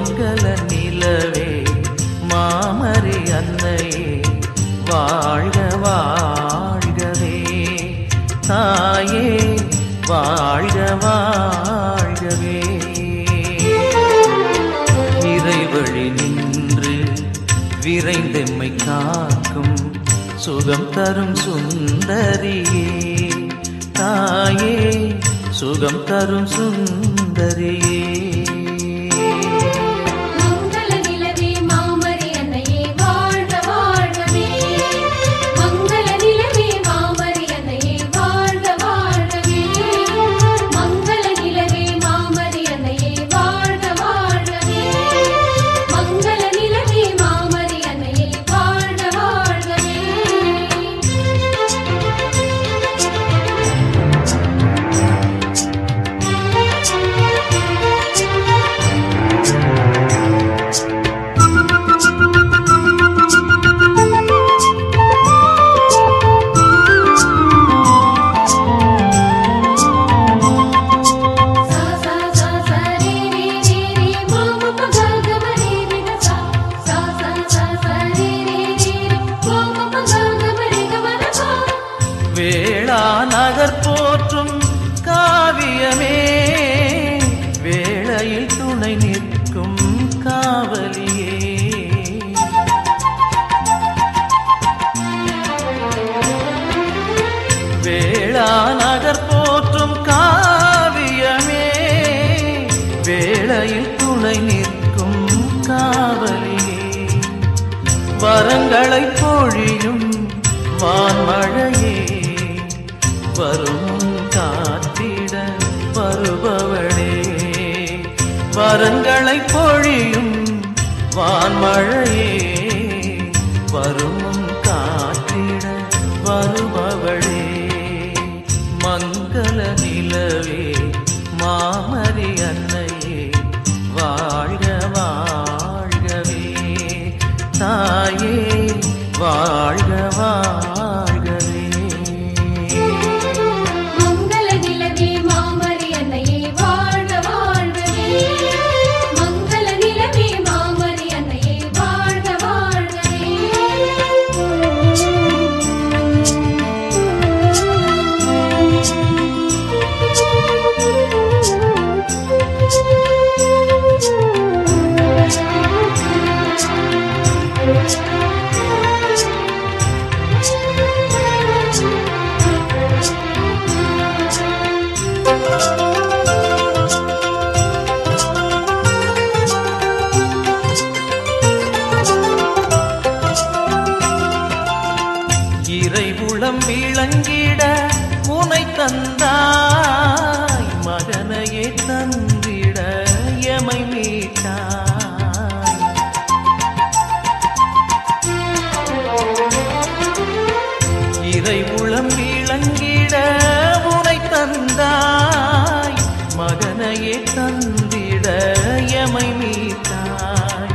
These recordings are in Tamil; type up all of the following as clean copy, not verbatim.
மங்கள நிலவே மாமரி அன்னையே வாழ்க வாழ்கவே. தாயே வாழ்க வாழ்கவே. இறைவழி நின்று விரைந்தெம்மை காக்கும் சுகம் தரும் சுந்தரியே. தாயே சுகம் தரும் சுந்தரியே. நகர் போற்றும் காவியமே வேளையில் துணை நிற்கும் காவலியே. வேளா நகர் போற்றும் காவியமே வேளையில் துணை நிற்கும் காவலியே. வரங்களை பொழியும் வான்மழையே வரும் காத்திட வருபவளே. வரங்களை பொழியும் வான்மழையே வரும் காத்திட வருபவளே. மங்கள நிலவே மாமரி அன்னையே வாழ்க வாழ்கவே. தாயே வாழ்க வாழ்கவே. இறைவுளம் விளங்கிட உனை தந்தாய் மகனையே தந்திட எமை மீட்டாய். இறைவுளம் விளங்கிட உனை தந்தாய் மகனையே தந்திட எமை மீட்டாய்.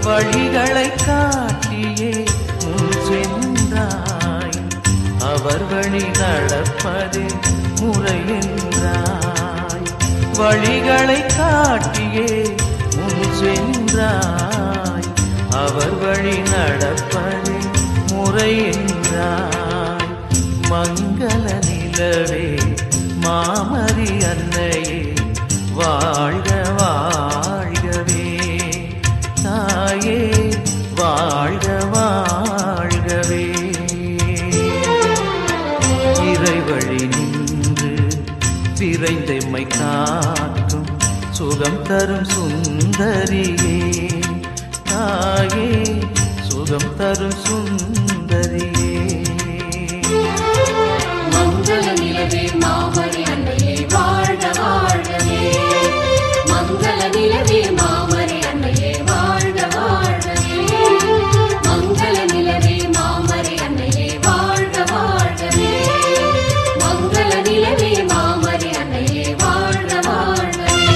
வழிகளை காட்டியே முன் சென்றாய் அவர் வழி நடப்பது முறை என்றாய். வழிகளை காட்டியே முன் சென்றாய் அவர் வழி நடப்பது முறை என்றாய். மங்கள நிலவே மாமரி அன்னையே வாழ்க வாழ்கவே. தாயே வாழ்க வாழ்கவே. இறைவழி நின்று விரைந்தெம்மை காக்கும் சுகம் தரும் சுந்தரியே. தாயே சுகம் தரும் சுந்தரியே. மங்கள நிலவே மாமரி அன்னையே வாழ்க வாழ்கவே. மங்கள நிலவே மாமரி அன்னையே வாழ்க வாழ்கவே. மங்கள நிலவே மாமரி அன்னையே வாழ்க வாழ்கவே. மங்கள நிலவே மாமரி அன்னையே வாழ்க வாழ்கவே.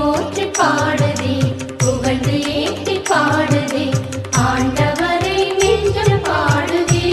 போற்றி பாடுதே புகழ்ந்து ஏற்றி பாடுதே ஆண்டவரை நெஞ்சம் பாடுதே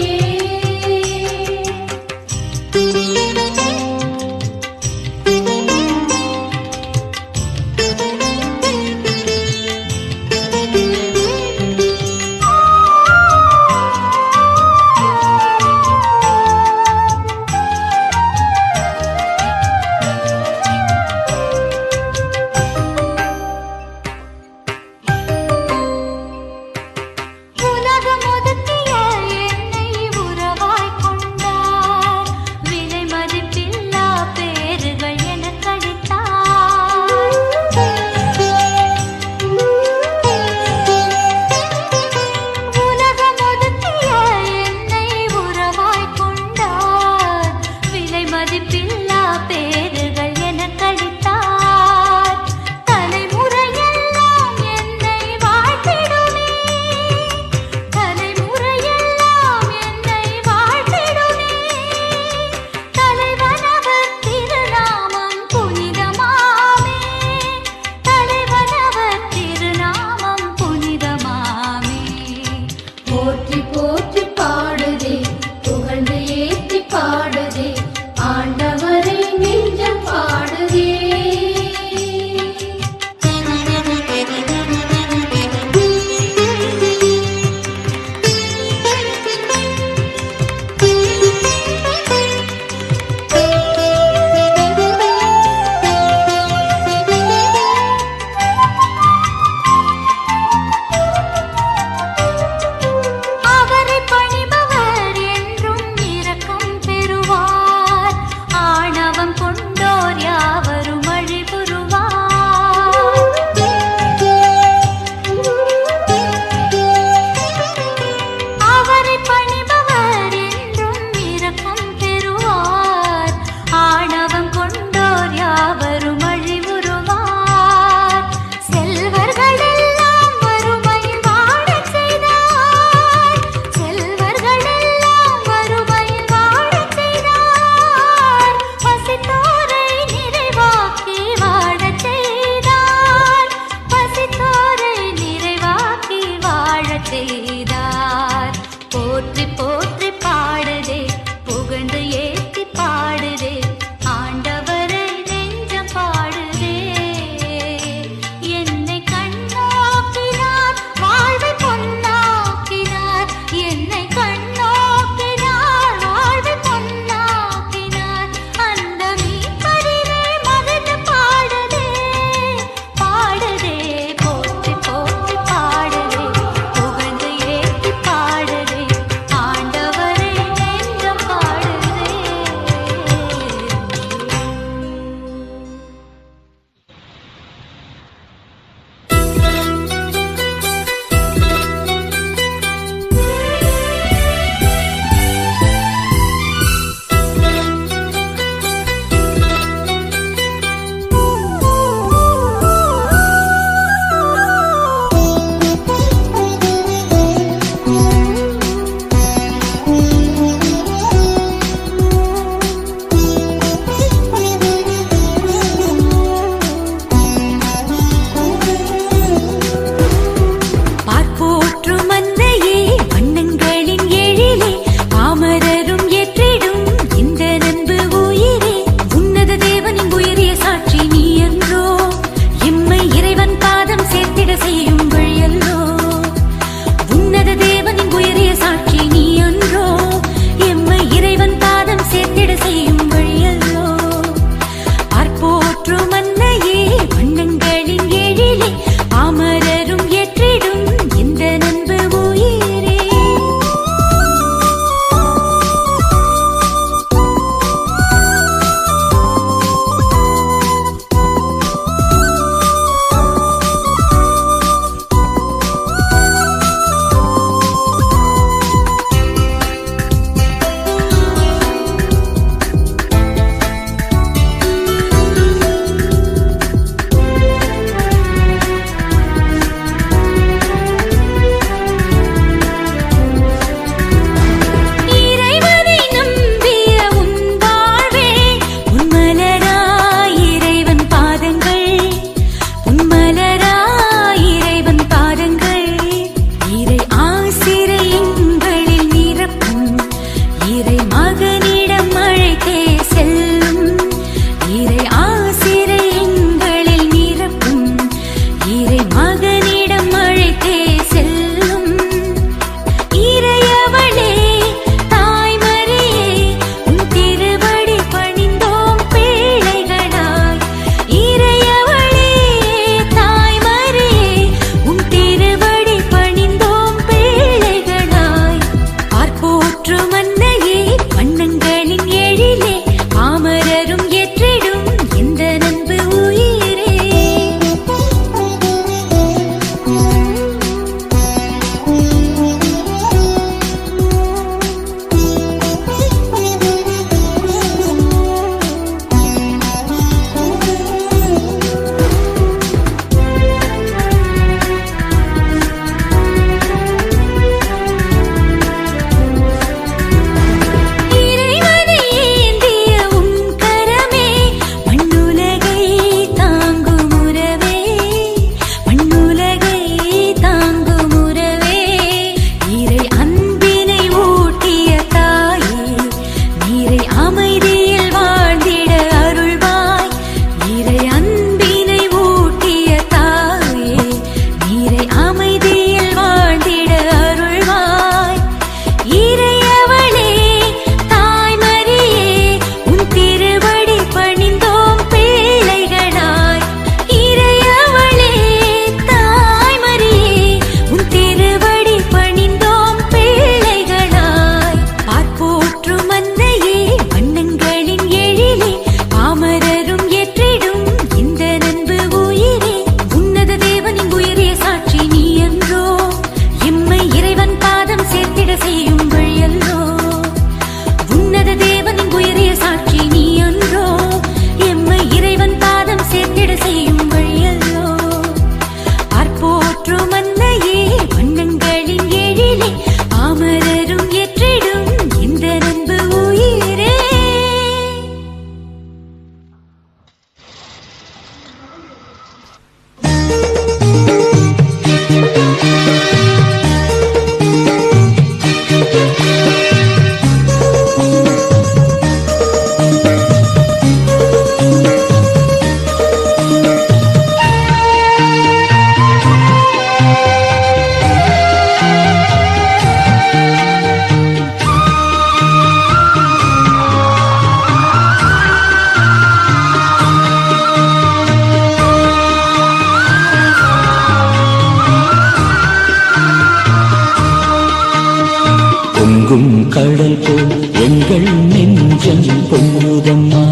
கடல் போல் எங்கள் நெஞ்சம் பொங்குதம்மா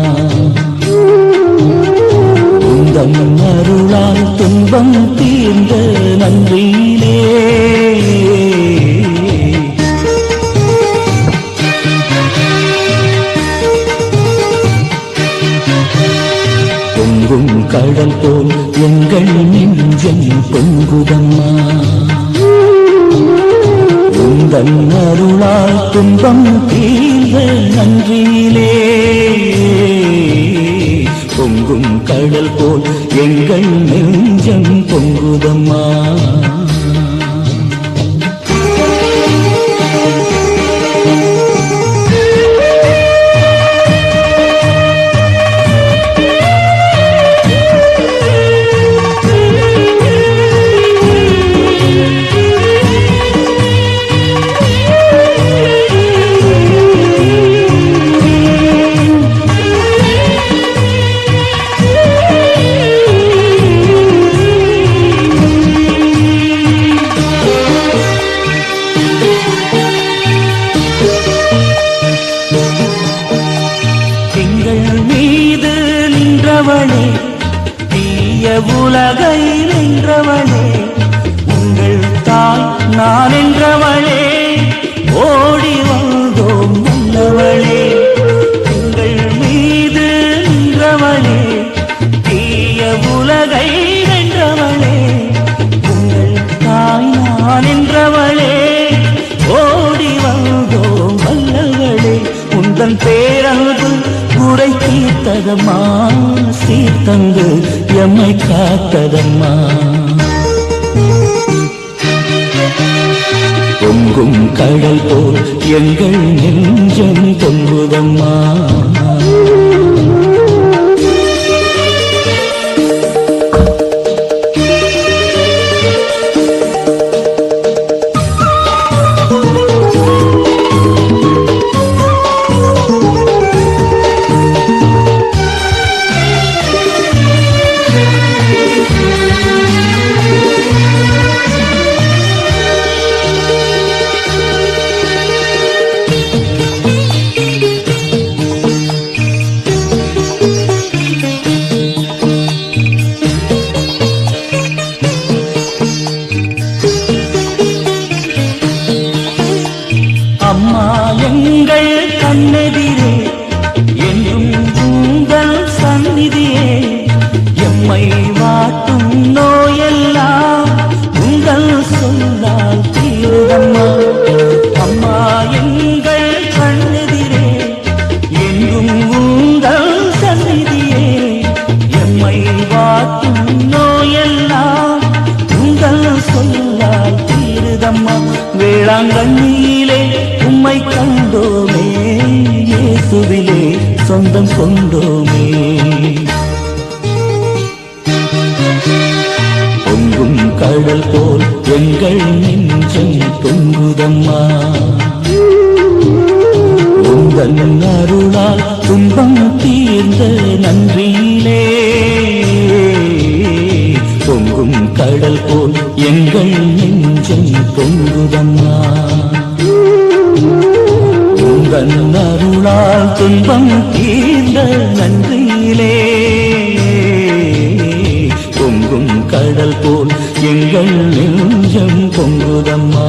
உந்தன் அருளால் துன்பம் தீர்ந்த நன்றியிலே பொங்கும் கடல் போல் எங்கள் நெஞ்சம் பொங்குதம்மா உந்தன் அருளால் துன்பம் தீர்ந்த நன்றியிலே பொங்கும் கடல் போல் எங்கள் நெஞ்சம் பொங்குதம்மா உலகை நின்றவளே உங்கள் தாய் நான் என்றவளே ஓடி வந்தோம் நல்லவளே உங்கள் மீது நின்றவளே தீய உலகை வென்றவளே உங்கள் தாய் நான் என்றவளே ஓடி வந்தோம் வல்லவளே உந்தன் பேரன்பு குறை தீர்த்ததம்மா சீர்தந்து எம்மை காத்ததம்மா பொங்கும் கடல் போல் எங்கள் நெஞ்சம் பொங்குதம்மா அம்மா எங்கள் கண்ணெதிரே என்றும் உங்கள் சந்நிதியே எம்மை வாட்டும் நோயெல்லாம் உங்கள் சொல்லால் தீருதம்மா அம்மா எங்கள் கண்ணெதிரே என்றும் உங்கள் சந்நிதியே எம்மை வாட்டும் நோயெல்லாம் உங்கள் சொல்லால் தீருதம்மா வேளாங்கண்ணியிலே உம்மை கண்டோமே இயேசுவிலே சொந்தம் கொண்டோமே பொங்கும் கடல் போல் எங்கள் நெஞ்சம் பொங்குதம்மா உந்தன் அருளால் துன்பம் தீர்ந்த நன்றியிலே பொங்கும் கடல் போல் எங்கள் நெஞ்சம் பொங்குதம்மா உந்தன் அருளால் துன்பம் தீர்ந்த நன்றியிலே பொங்கும் கடல் போல் எங்கள் நெஞ்சம் பொங்குதம்மா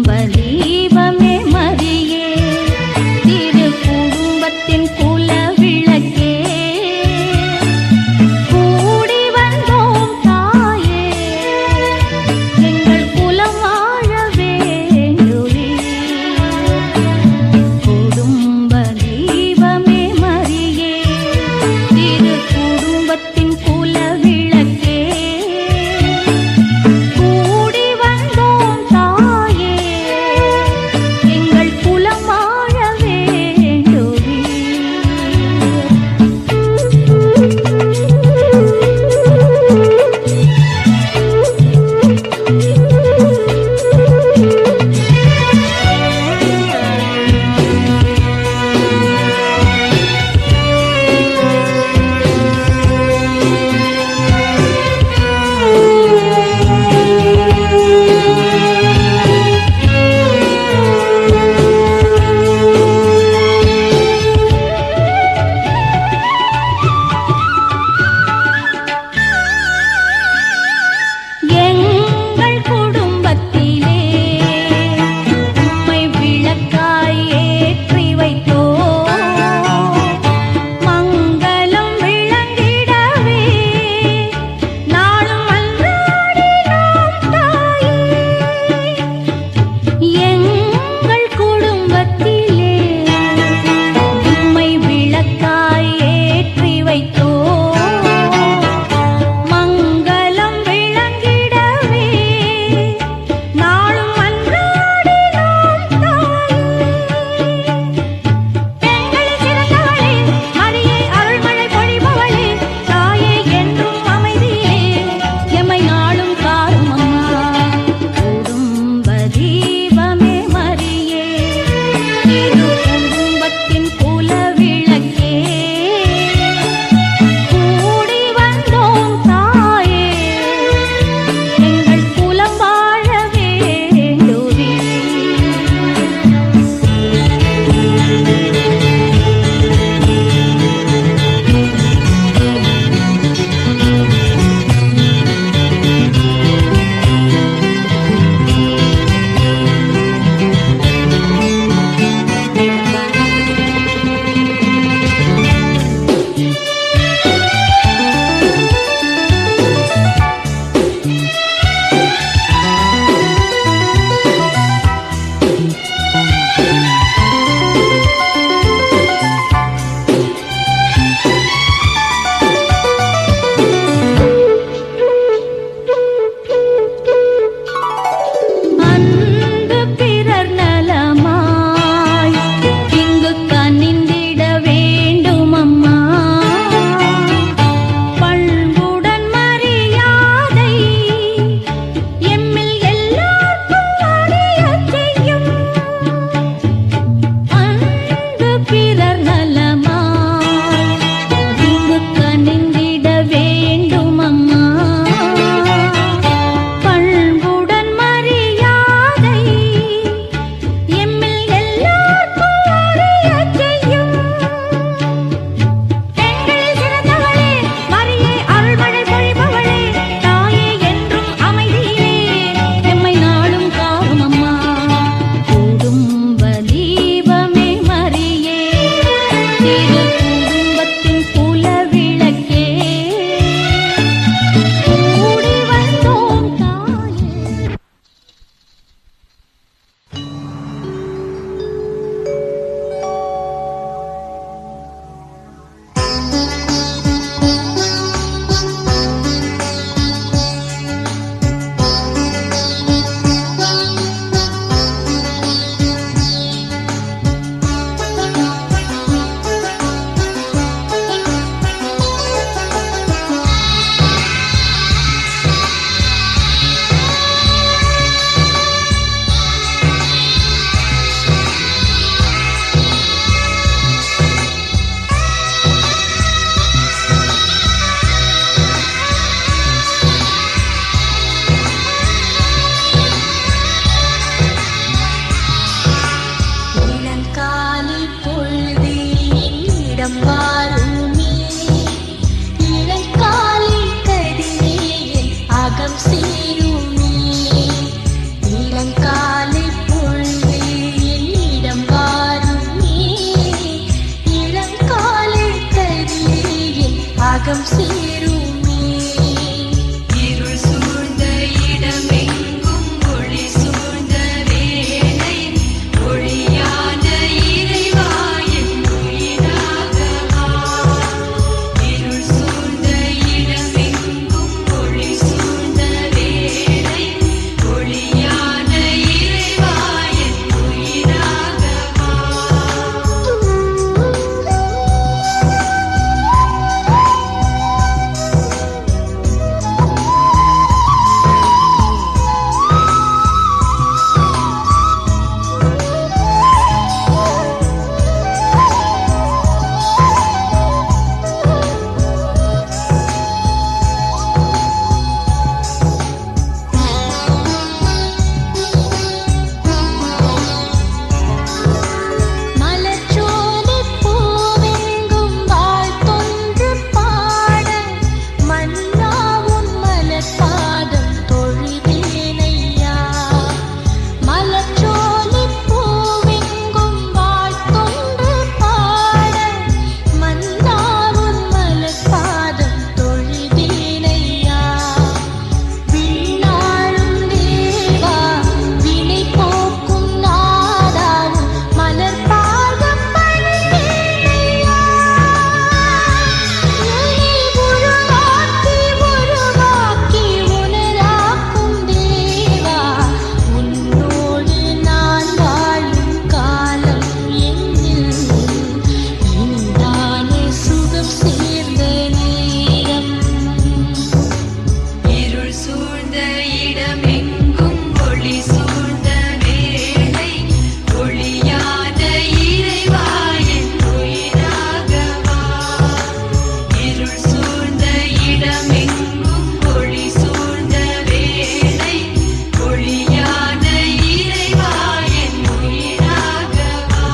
பலி அகம் சேருமே. இளங்காலை பொழுது என்னிடம் வாருமே. இளங்காலை கதிரே என் அகம் சேருமே. இருள் சூழ்ந்த இடமெங்கும் ஒளி சூழ்ந்த வேளை ஒளியான இறைவா என் உயிராக வா. இருள் சூழ்ந்த இடமெங்கும் ஒளி சூழ்ந்த வேளை ஒளியான இறைவா என் உயிராக வா. மலர்ச்சோலை பூவெங்கும் வாழ்த்தொன்று பாட மன்னா உன் மலர்பாதம் தொழுதேனையா. மலர்ச்சோலை பூவெங்கும் வாழ்த்தொன்று பாட மன்னா உன் மலர்பாதம் தொழுதேனையா. விண்ணாளும் தேவா வினை போக்கும் நாதாவும் மலர்பாதம் பணிந்தேனையா. என்னை உருவாக்கி உணராக்கும் தேவா உன்னோடு நான் வாழும் காலம் என்னில் இனிதானே சுகம் சேர்ந்த நேரம். இருள் சூழ்ந்த இடமெங்கும் ஒளி சூழ்ந்த வேளை ஒளியான இறைவா என் உயிராக வா. இருள் சூழ்ந்த இடமெங்கும் ஒளி சூழ்ந்த வேளை ஒளியான இறைவா என் உயிராக வா.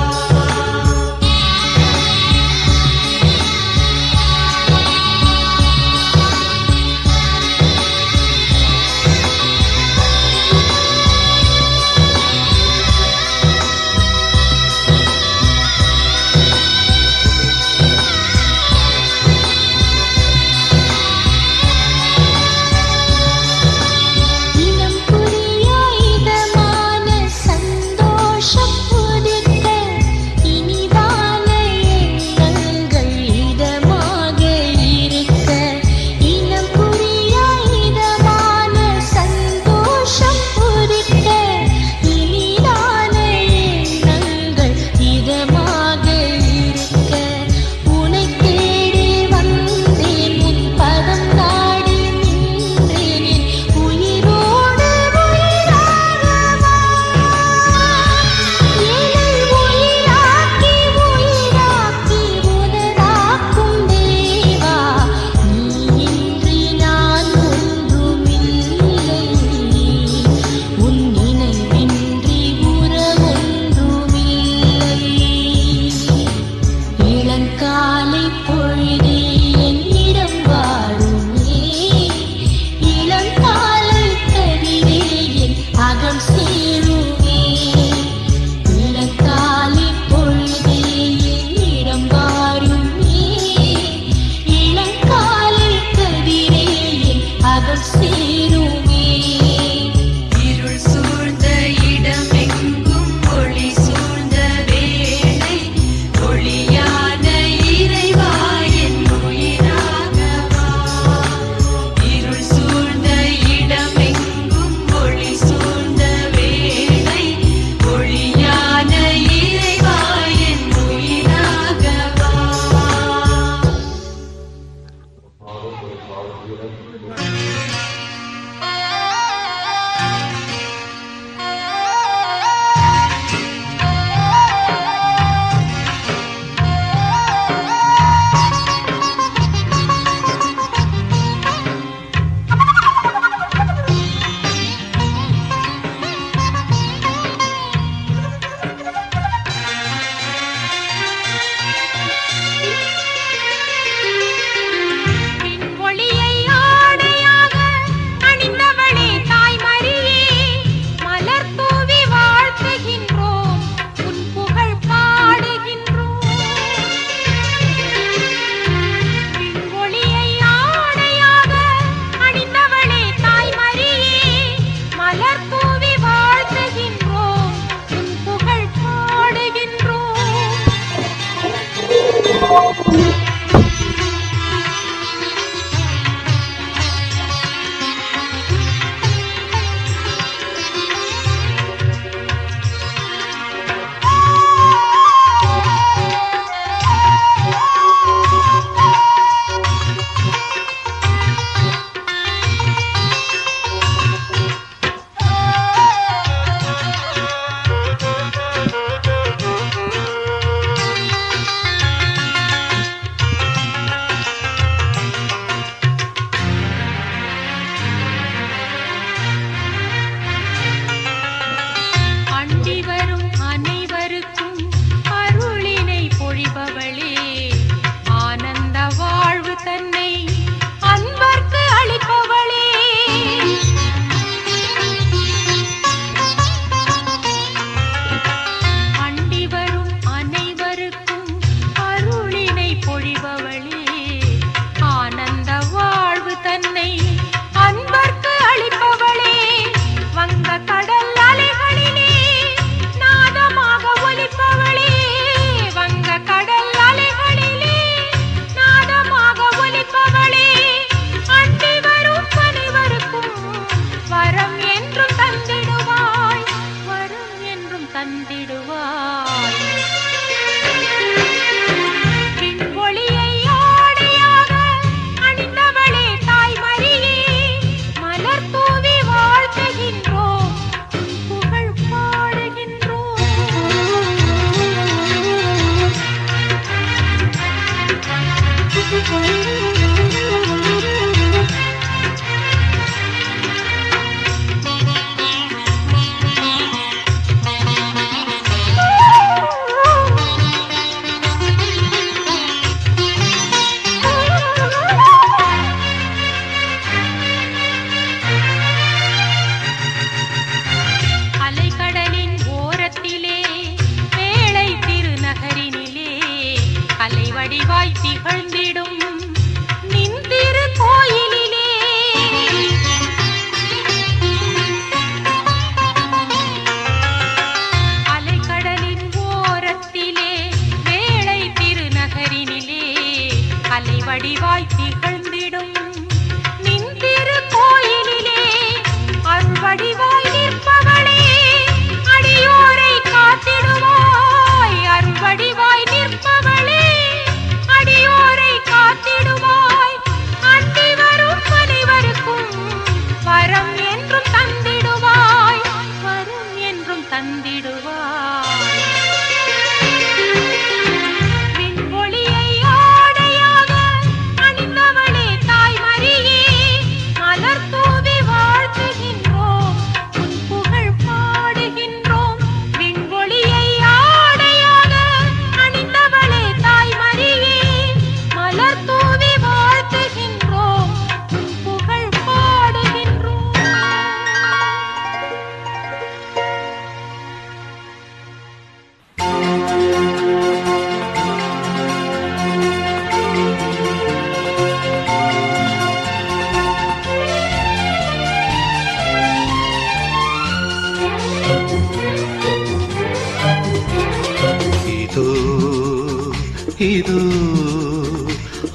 இதோ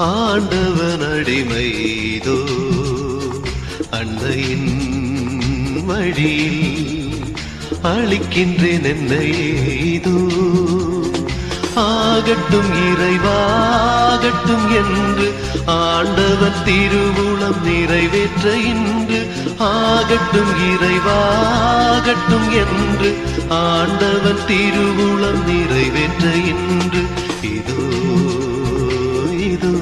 ஆண்டவன் அடிமை இதோ அன்னையின் வழியில் அளிக்கின்றேன் என்னையே இதோ ஆகட்டும் இறைவாகட்டும் என்று ஆண்டவன் திருவுளம் நிறைவேற்ற இன்று ஆகட்டும் இறைவாகட்டும் என்று ஆண்டவன் திருவுளம் நிறைவேற்ற இன்று இதோ இதோ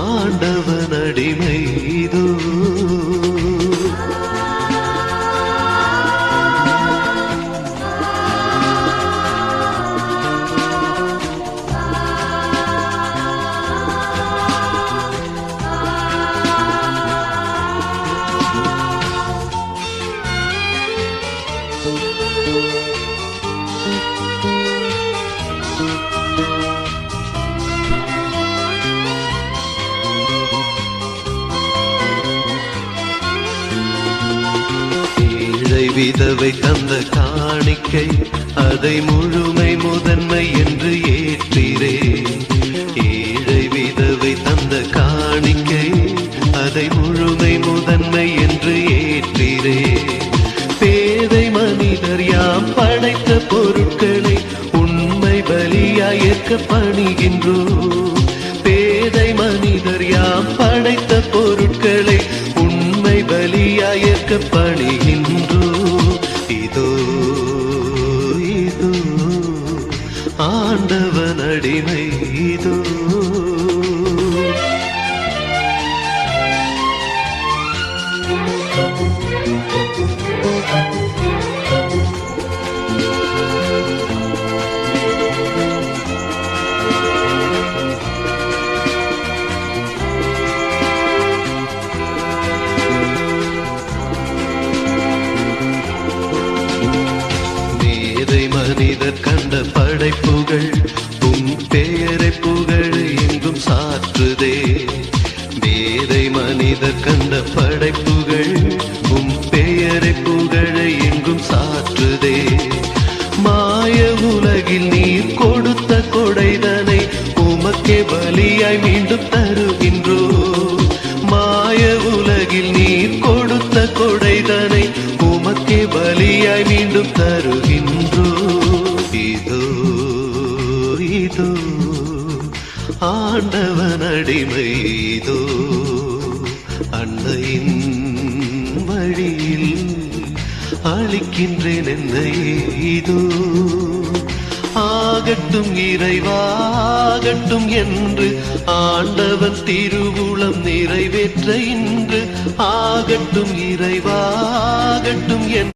ஆண்டவன் அடிமை இதோ விதவை தந்த காணிக்கை அதை முழுமை முதன்மை என்று ஏற்றிரே ஏழை விதவை தந்த காணிக்கை அதை முழுமை முதன்மை என்று ஏற்றிரே பேதை மனிதர் யாம் படைத்த பொருட்களை உண்மை பலியாய் ஏற்க பணிகின்றோம் பேதை மனிதர் யாம் படைத்த பொருட்களை உண்மை பலியாய் ஏற்க பணிகின்றோம் இதோ இதோ ஆண்டவன் அடிமை இதோ மனிதர் கண்ட படைப்புகள் உம் பெயரை புகழ் எங்கும் சாற்றுதே வேதை மனிதர் கண்ட படைப்புகள் உம் பெயரை புகழ எங்கும் சாற்றுதே மாய உலகில் நீர் கொடுத்த கொடைதனை உமக்கே பலியாய் மீண்டும் தருகின்றோ மாய உலகில் நீர் கொடுத்த கொடைதனை உமக்கே பலியாய் மீண்டும் தருகின்றோ இதோ இதோ ஆண்டவன் அடிமை இதோ அன்னையின் வழியில் அளிக்கின்றேன் என்னையே இதோ ஆகட்டும் இறைவாகட்டும் என்று ஆண்டவன் திருவுளம் நிறைவேற்ற இன்று ஆகட்டும் இறைவாகட்டும் என்று